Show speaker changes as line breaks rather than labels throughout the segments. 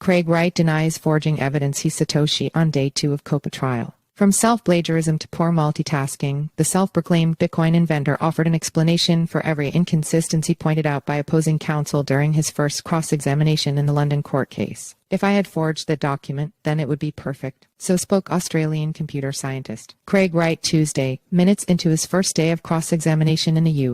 Craig Wright denies forging evidence he's Satoshi on day 2 of COPA trial. From self-plagiarism to poor multitasking, the self-proclaimed Bitcoin inventor offered an explanation for every inconsistency pointed out by opposing counsel during his first cross-examination in the London court case. "If I had forged the document, then it would be perfect." So spoke Australian computer scientist Craig Wright Tuesday, minutes into his first day of cross-examination in the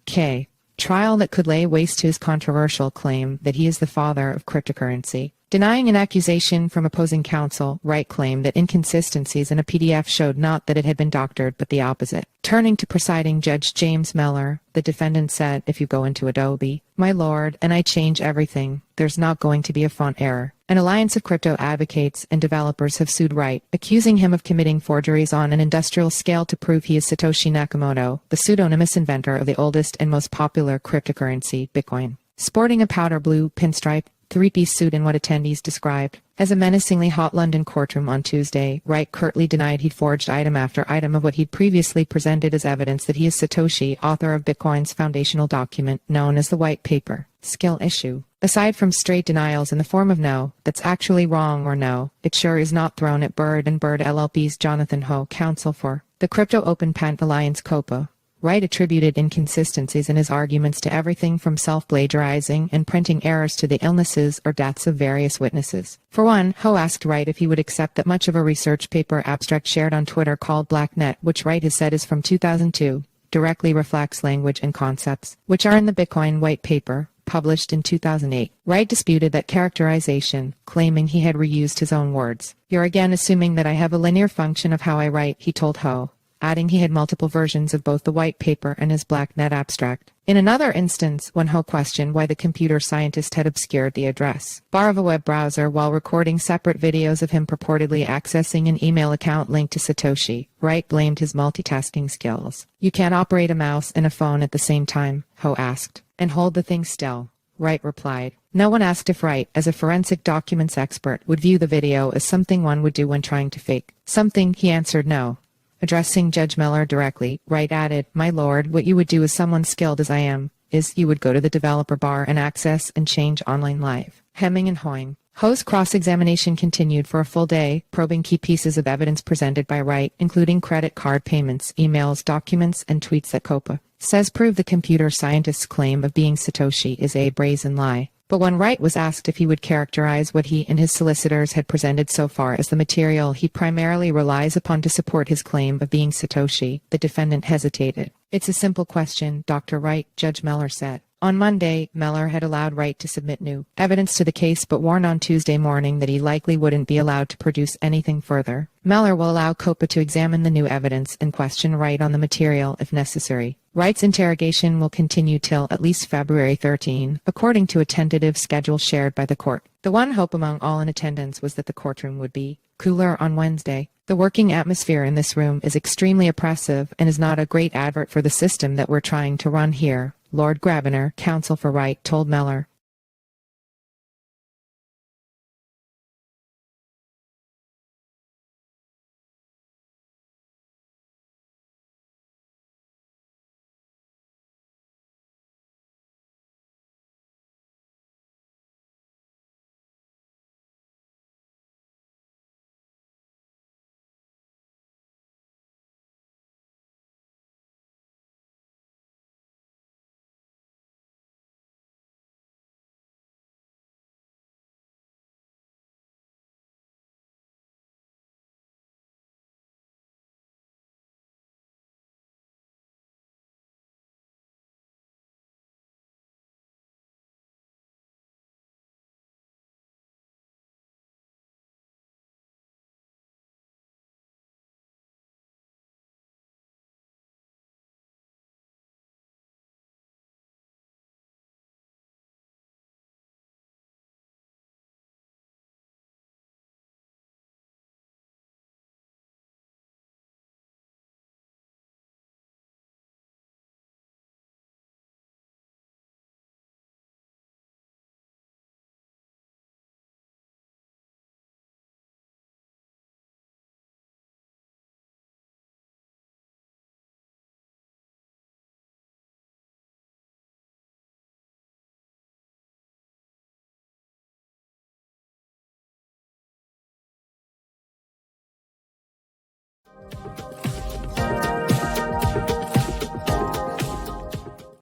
UK trial that could lay waste to his controversial claim that he is the father of cryptocurrency. Denying an accusation from opposing counsel, Wright claimed that inconsistencies in a PDF showed not that it had been doctored but the opposite. Turning to presiding Judge James Mellor, the defendant said, "If you go into Adobe, my lord, and I change everything, there's not going to be a font error." An alliance of crypto advocates and developers have sued Wright, accusing him of committing forgeries on an industrial scale to prove he is Satoshi Nakamoto, the pseudonymous inventor of the oldest and most popular cryptocurrency, Bitcoin. Sporting a powder blue pinstripe three-piece suit in what attendees described as a menacingly hot London courtroom on Tuesday, Wright curtly denied he'd forged item after item of what he'd previously presented as evidence that he is Satoshi, author of Bitcoin's foundational document known as the White Paper. Skill issue. Aside from straight denials in the form of "no, that's actually wrong," or "no, it sure is not," thrown at Bird & Bird LLP's Jonathan Ho, counsel for the Crypto Open Patent Alliance COPA, Wright attributed inconsistencies in his arguments to everything from self-plagiarizing and printing errors to the illnesses or deaths of various witnesses. For one, Ho asked Wright if he would accept that much of a research paper abstract shared on Twitter called Blacknet, which Wright has said is from 2002, directly reflects language and concepts, which are in the Bitcoin White Paper, published in 2008. Wright disputed that characterization, claiming he had reused his own words. "You're again assuming that I have a linear function of how I write," he told Ho, adding he had multiple versions of both the White Paper and his Blacknet abstract. In another instance, when Ho questioned why the computer scientist had obscured the address bar of a web browser while recording separate videos of him purportedly accessing an email account linked to Satoshi, Wright blamed his multitasking skills. "You can't operate a mouse and a phone at the same time," Ho asked. "And hold the thing still," Wright replied. No one asked if Wright, as a forensic documents expert, would view the video as something one would do when trying to fake something. He answered no. Addressing Judge Mellor directly, Wright added, "My lord, what you would do as someone skilled as I am, is you would go to the developer bar and access and change online live." Hemming and hawing. Ho's cross-examination continued for a full day, probing key pieces of evidence presented by Wright, including credit card payments, emails, documents, and tweets that COPA says prove the computer scientist's claim of being Satoshi is a brazen lie. But when Wright was asked if he would characterize what he and his solicitors had presented so far as the material he primarily relies upon to support his claim of being Satoshi, the defendant hesitated. "It's a simple question, Dr. Wright," Judge Mellor said. On Monday, Mellor had allowed Wright to submit new evidence to the case but warned on Tuesday morning that he likely wouldn't be allowed to produce anything further. Mellor will allow COPA to examine the new evidence and question Wright on the material if necessary. Wright's interrogation will continue till at least February 13, according to a tentative schedule shared by the court. The one hope among all in attendance was that the courtroom would be cooler on Wednesday. "The working atmosphere in this room is extremely oppressive and is not a great advert for the system that we're trying to run here," Lord Grabiner, counsel for Wright, told Mellor.